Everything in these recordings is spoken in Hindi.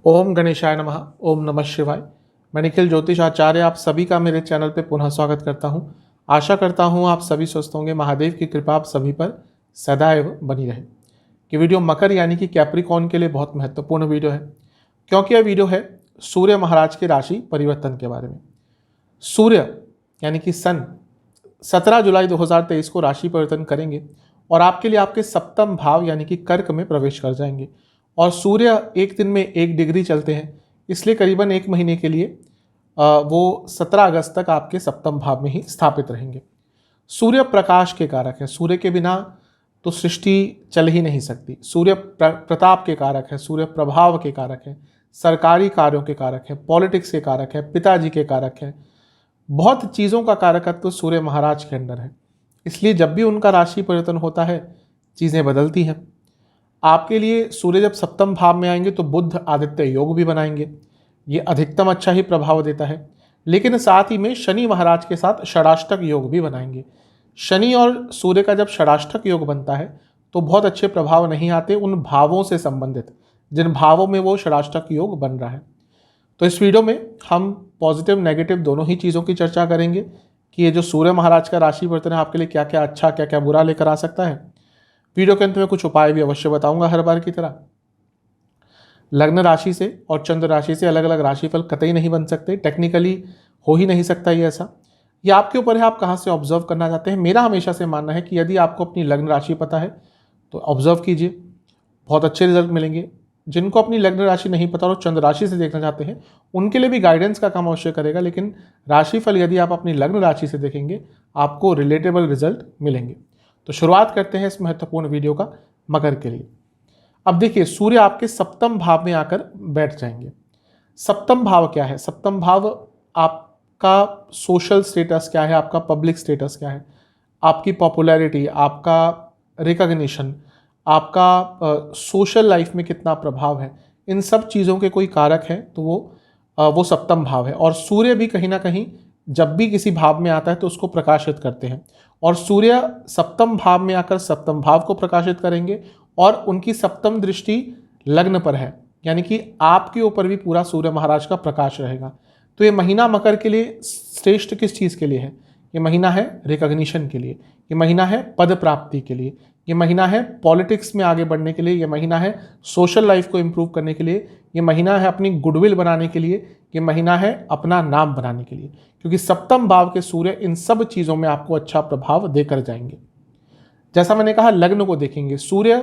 ओम गणेशाय नमः। ओम नमः शिवाय। मैं निखिल ज्योतिष आचार्य आप सभी का मेरे चैनल पे पुनः स्वागत करता हूँ। आशा करता हूँ आप सभी स्वस्थ होंगे। महादेव की कृपा आप सभी पर सदैव बनी रहे। ये वीडियो मकर यानी कि कैप्रिकॉर्न के लिए बहुत महत्वपूर्ण वीडियो है, क्योंकि यह वीडियो है सूर्य महाराज के राशि परिवर्तन के बारे में। सूर्य यानी कि सन 17 जुलाई 2023 को राशि परिवर्तन करेंगे और आपके लिए आपके सप्तम भाव यानी कि कर्क में प्रवेश कर जाएंगे। और सूर्य एक दिन में 1 डिग्री चलते हैं, इसलिए करीबन 1 महीने के लिए वो 17 अगस्त तक आपके सप्तम भाव में ही स्थापित रहेंगे। सूर्य प्रकाश के कारक है। सूर्य के बिना तो सृष्टि चल ही नहीं सकती। सूर्य प्रताप के कारक है, सूर्य प्रभाव के कारक है, सरकारी कार्यों के कारक है, पॉलिटिक्स के कारक है, पिताजी के कारक है। बहुत चीज़ों का कारकत्व तो सूर्य महाराज के अंदर है। इसलिए जब भी उनका राशि परिवर्तन होता है चीज़ें बदलती हैं। आपके लिए सूर्य जब सप्तम भाव में आएंगे तो बुध आदित्य योग भी बनाएंगे। ये अधिकतम अच्छा ही प्रभाव देता है, लेकिन साथ ही में शनि महाराज के साथ षडाष्टक योग भी बनाएंगे। शनि और सूर्य का जब षडाष्टक योग बनता है तो बहुत अच्छे प्रभाव नहीं आते उन भावों से संबंधित जिन भावों में वो षडाष्टक योग बन रहा है। तो इस वीडियो में हम पॉजिटिव नेगेटिव दोनों ही चीज़ों की चर्चा करेंगे कि ये जो सूर्य महाराज का राशि परिवर्तन है आपके लिए क्या क्या अच्छा क्या क्या बुरा लेकर आ सकता है। वीडियो के अंत में कुछ उपाय भी अवश्य बताऊंगा हर बार की तरह। लग्न राशि से और चंद्र राशि से अलग अलग राशिफल कतई नहीं बन सकते, टेक्निकली हो ही नहीं सकता ये ऐसा। ये आपके ऊपर है आप कहाँ से ऑब्जर्व करना चाहते हैं। मेरा हमेशा से मानना है कि यदि आपको अपनी लग्न राशि पता है तो ऑब्जर्व कीजिए, बहुत अच्छे रिजल्ट मिलेंगे। जिनको अपनी लग्न राशि नहीं पता और चंद्र राशि से देखना चाहते हैं उनके लिए भी गाइडेंस का काम अवश्य करेगा, लेकिन राशिफल यदि आप अपनी लग्न राशि से देखेंगे आपको रिलेटेबल रिजल्ट मिलेंगे। तो शुरुआत करते हैं इस महत्वपूर्ण वीडियो का मकर के लिए। अब देखिए सूर्य आपके सप्तम भाव में आकर बैठ जाएंगे। सप्तम भाव क्या है? सप्तम भाव आपका सोशल स्टेटस क्या है, आपका पब्लिक स्टेटस क्या है, आपकी पॉपुलैरिटी, आपका रिकॉग्निशन, आपका सोशल लाइफ में कितना प्रभाव है, इन सब चीज़ों के कोई कारक है तो वो सप्तम भाव है। और सूर्य भी कहीं ना कहीं जब भी किसी भाव में आता है तो उसको प्रकाशित करते हैं। और सूर्य सप्तम भाव में आकर सप्तम भाव को प्रकाशित करेंगे और उनकी सप्तम दृष्टि लग्न पर है, यानी कि आपके ऊपर भी पूरा सूर्य महाराज का प्रकाश रहेगा। तो ये महीना मकर के लिए श्रेष्ठ किस चीज़ के लिए है? ये महीना है रिकॉग्निशन के लिए, ये महीना है पद प्राप्ति के लिए, ये महीना है पॉलिटिक्स में आगे बढ़ने के लिए, ये महीना है सोशल लाइफ को इम्प्रूव करने के लिए, ये महीना है अपनी गुडविल बनाने के लिए, ये महीना है अपना नाम बनाने के लिए। क्योंकि सप्तम भाव के सूर्य इन सब चीज़ों में आपको अच्छा प्रभाव देकर जाएंगे। जैसा मैंने कहा लग्न को देखेंगे, सूर्य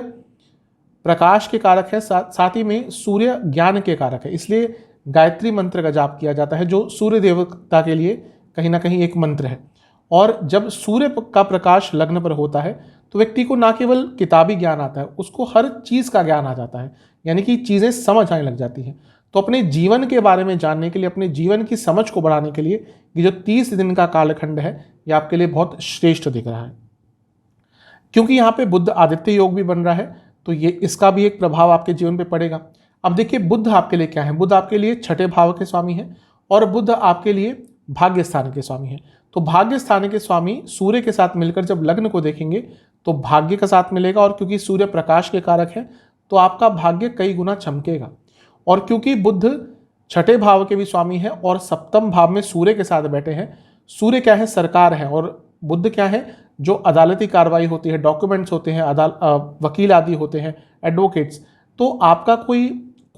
प्रकाश के कारक है, साथ ही में सूर्य ज्ञान के कारक है। इसलिए गायत्री मंत्र का जाप किया जाता है जो सूर्य देवता के लिए कहीं ना कहीं एक मंत्र है। और जब सूर्य का प्रकाश लग्न पर होता है तो व्यक्ति को ना केवल किताबी ज्ञान आता है, उसको हर चीज़ का ज्ञान आ जाता है, यानी कि चीज़ें समझ आने लग जाती हैं। तो अपने जीवन के बारे में जानने के लिए, अपने जीवन की समझ को बढ़ाने के लिए ये जो 30 दिन का कालखंड है ये आपके लिए बहुत श्रेष्ठ दिख रहा है। क्योंकि यहाँ पे बुध आदित्य योग भी बन रहा है तो ये इसका भी एक प्रभाव आपके जीवन पे पड़ेगा। अब देखिए बुध आपके लिए क्या है। बुध आपके लिए छठे भाव के स्वामी है और बुध आपके लिए भाग्य स्थान के स्वामी है। तो भाग्य स्थान के स्वामी सूर्य के साथ मिलकर जब लग्न को देखेंगे तो भाग्य का साथ मिलेगा। और क्योंकि सूर्य प्रकाश के कारक है तो आपका भाग्य कई गुना चमकेगा। और क्योंकि बुध छठे भाव के भी स्वामी है और सप्तम भाव में सूर्य के साथ बैठे हैं। सूर्य क्या है? सरकार है। और बुध क्या है? जो अदालती कार्रवाई होती है, डॉक्यूमेंट्स होते हैं, वकील आदि होते हैं, एडवोकेट्स। तो आपका कोई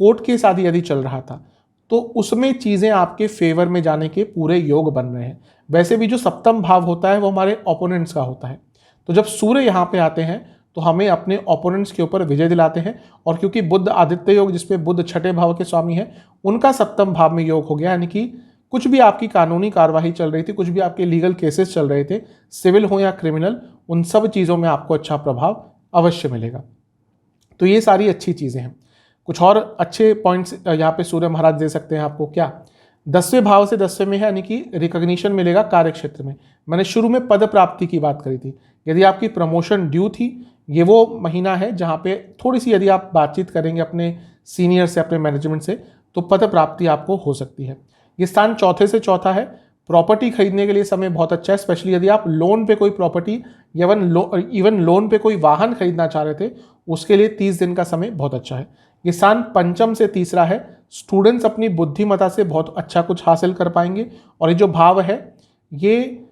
कोर्ट केस आदि यदि चल रहा था तो उसमें चीज़ें आपके फेवर में जाने के पूरे योग बन रहे हैं। वैसे भी जो सप्तम भाव होता है वो हमारे ओपोनेंट्स का होता है। तो जब सूर्य यहाँ पे आते हैं तो हमें अपने ओपोनेंट्स के ऊपर विजय दिलाते हैं। और क्योंकि बुध आदित्य योग जिसपे बुध छठे भाव के स्वामी है उनका सप्तम भाव में योग हो गया, यानी कि कुछ भी आपकी कानूनी कार्यवाही चल रही थी, कुछ भी आपके लीगल केसेस चल रहे थे, सिविल हो या क्रिमिनल, उन सब चीज़ों में आपको अच्छा प्रभाव अवश्य मिलेगा। तो ये सारी अच्छी चीज़ें हैं। कुछ और अच्छे पॉइंट्स यहाँ पे सूर्य महाराज दे सकते हैं आपको। क्या? 10वें भाव से 10वें में है, यानी कि रिकॉग्निशन मिलेगा कार्य क्षेत्र में। मैंने शुरू में पद प्राप्ति की बात करी थी। यदि आपकी प्रमोशन ड्यू थी, ये वो महीना है जहाँ पे थोड़ी सी यदि आप बातचीत करेंगे अपने सीनियर से, अपने मैनेजमेंट से, तो पद प्राप्ति आपको हो सकती है। ये स्थान चौथे से चौथा है। प्रॉपर्टी खरीदने के लिए समय बहुत अच्छा है, स्पेशली यदि आप लोन पे कोई प्रॉपर्टी या इवन लोन पे कोई वाहन खरीदना चाह रहे थे उसके लिए 30 दिन का समय बहुत अच्छा है। ये स्थान पंचम से तीसरा है, स्टूडेंट्स अपनी बुद्धिमत्ता से बहुत अच्छा कुछ हासिल कर पाएंगे। और ये जो भाव है ये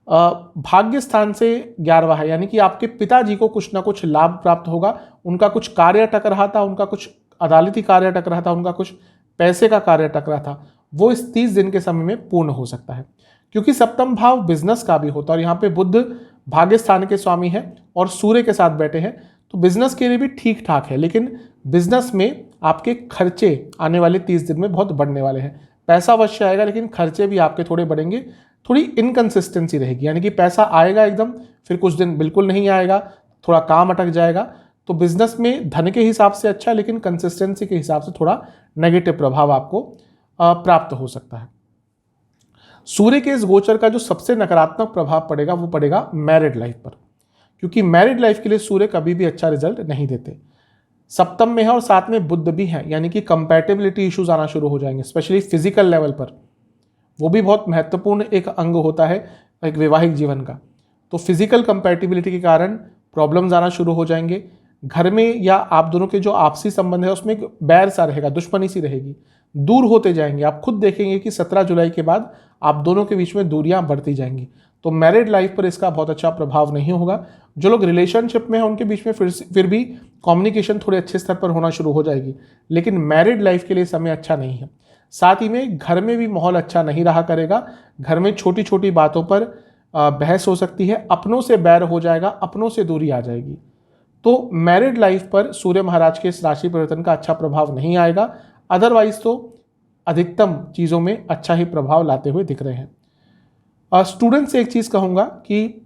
भाग्य स्थान से 11वां है, यानी कि आपके पिताजी को कुछ ना कुछ लाभ प्राप्त होगा। उनका कुछ कार्य अटक रहा था, उनका कुछ अदालती कार्य अटक रहा था, उनका कुछ पैसे का कार्य अटक रहा था, वो इस 30 दिन के समय में पूर्ण हो सकता है। क्योंकि सप्तम भाव बिजनेस का भी होता है और यहाँ पे बुध भाग्य स्थान के स्वामी है और सूर्य के साथ बैठे हैं, तो बिजनेस के लिए भी ठीक ठाक है। लेकिन बिजनेस में आपके खर्चे आने वाले 30 दिन में बहुत बढ़ने वाले हैं। पैसा अवश्य आएगा लेकिन खर्चे भी आपके थोड़े बढ़ेंगे, थोड़ी इनकंसिस्टेंसी रहेगी, यानी कि पैसा आएगा एकदम, फिर कुछ दिन बिल्कुल नहीं आएगा, थोड़ा काम अटक जाएगा। तो बिजनेस में धन के हिसाब से अच्छा है लेकिन कंसिस्टेंसी के हिसाब से थोड़ा नेगेटिव प्रभाव आपको प्राप्त हो सकता है। सूर्य के इस गोचर का जो सबसे नकारात्मक प्रभाव पड़ेगा वो पड़ेगा मैरिड लाइफ पर, क्योंकि मैरिड लाइफ के लिए सूर्य कभी भी अच्छा रिजल्ट नहीं देते। सप्तम में है और साथ में बुध भी है, यानी कि कंपैटिबिलिटी इश्यूज आना शुरू हो जाएंगे, स्पेशली फिजिकल लेवल पर। वो भी बहुत महत्वपूर्ण एक अंग होता है एक वैवाहिक जीवन का। तो फिजिकल कंपैटिबिलिटी के कारण प्रॉब्लम्स आना शुरू हो जाएंगे। घर में या आप दोनों के जो आपसी संबंध है उसमें एक बैर सा रहेगा, दुश्मनी सी रहेगी, दूर होते जाएंगे। आप खुद देखेंगे कि 17 जुलाई के बाद आप दोनों के बीच में दूरियां बढ़ती जाएंगी। तो मैरिड लाइफ पर इसका बहुत अच्छा प्रभाव नहीं होगा। जो लोग रिलेशनशिप में हैं उनके बीच में फिर भी कम्युनिकेशन थोड़े अच्छे स्तर पर होना शुरू हो जाएगी, लेकिन मैरिड लाइफ के लिए समय अच्छा नहीं है। साथ ही में घर में भी माहौल अच्छा नहीं रहा करेगा। घर में छोटी छोटी बातों पर बहस हो सकती है, अपनों से बैर हो जाएगा, अपनों से दूरी आ जाएगी। तो मैरिड लाइफ पर सूर्य महाराज के इस राशि परिवर्तन का अच्छा प्रभाव नहीं आएगा। अदरवाइज तो अधिकतम चीज़ों में अच्छा ही प्रभाव लाते हुए दिख रहे हैं। स्टूडेंट से एक चीज़ कहूँगा कि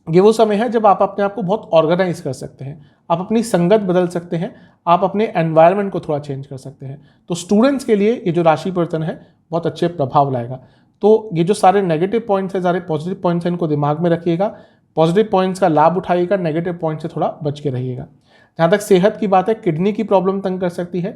ये वो समय है जब आप अपने आप को बहुत ऑर्गेनाइज कर सकते हैं, आप अपनी संगत बदल सकते हैं, आप अपने एनवायरनमेंट को थोड़ा चेंज कर सकते हैं। तो स्टूडेंट्स के लिए ये जो राशि परिवर्तन है बहुत अच्छे प्रभाव लाएगा। तो ये जो सारे नेगेटिव पॉइंट्स हैं, सारे पॉजिटिव पॉइंट्स हैं, इनको दिमाग में रखिएगा, पॉजिटिव पॉइंट्स का लाभ उठाइएगा, नेगेटिव पॉइंट से थोड़ा बच के रहिएगा। जहाँ तक सेहत की बात है, किडनी की प्रॉब्लम तंग कर सकती है,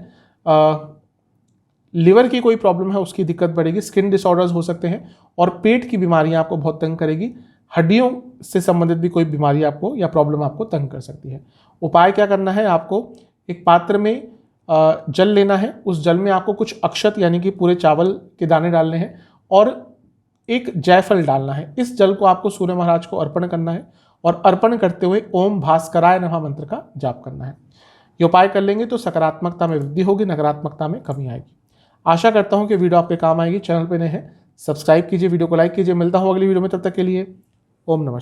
लिवर की कोई प्रॉब्लम है उसकी दिक्कत बढ़ेगी, स्किन डिसऑर्डर्स हो सकते हैं और पेट की बीमारियां आपको बहुत तंग करेगी। हड्डियों से संबंधित भी कोई बीमारी आपको या प्रॉब्लम आपको तंग कर सकती है। उपाय क्या करना है, आपको एक पात्र में जल लेना है, उस जल में आपको कुछ अक्षत यानी कि पूरे चावल के दाने डालने हैं और एक जायफल डालना है। इस जल को आपको सूर्य महाराज को अर्पण करना है और अर्पण करते हुए ओम भास्कराय नमः मंत्र का जाप करना है। ये उपाय कर लेंगे तो सकारात्मकता में वृद्धि होगी, नकारात्मकता में कमी आएगी। आशा करता हूं कि वीडियो आपके काम आएगी। चैनल पे नए हैं सब्सक्राइब कीजिए, वीडियो को लाइक कीजिए। मिलता हूं अगली वीडियो में, तब तक के लिए ओम नमः।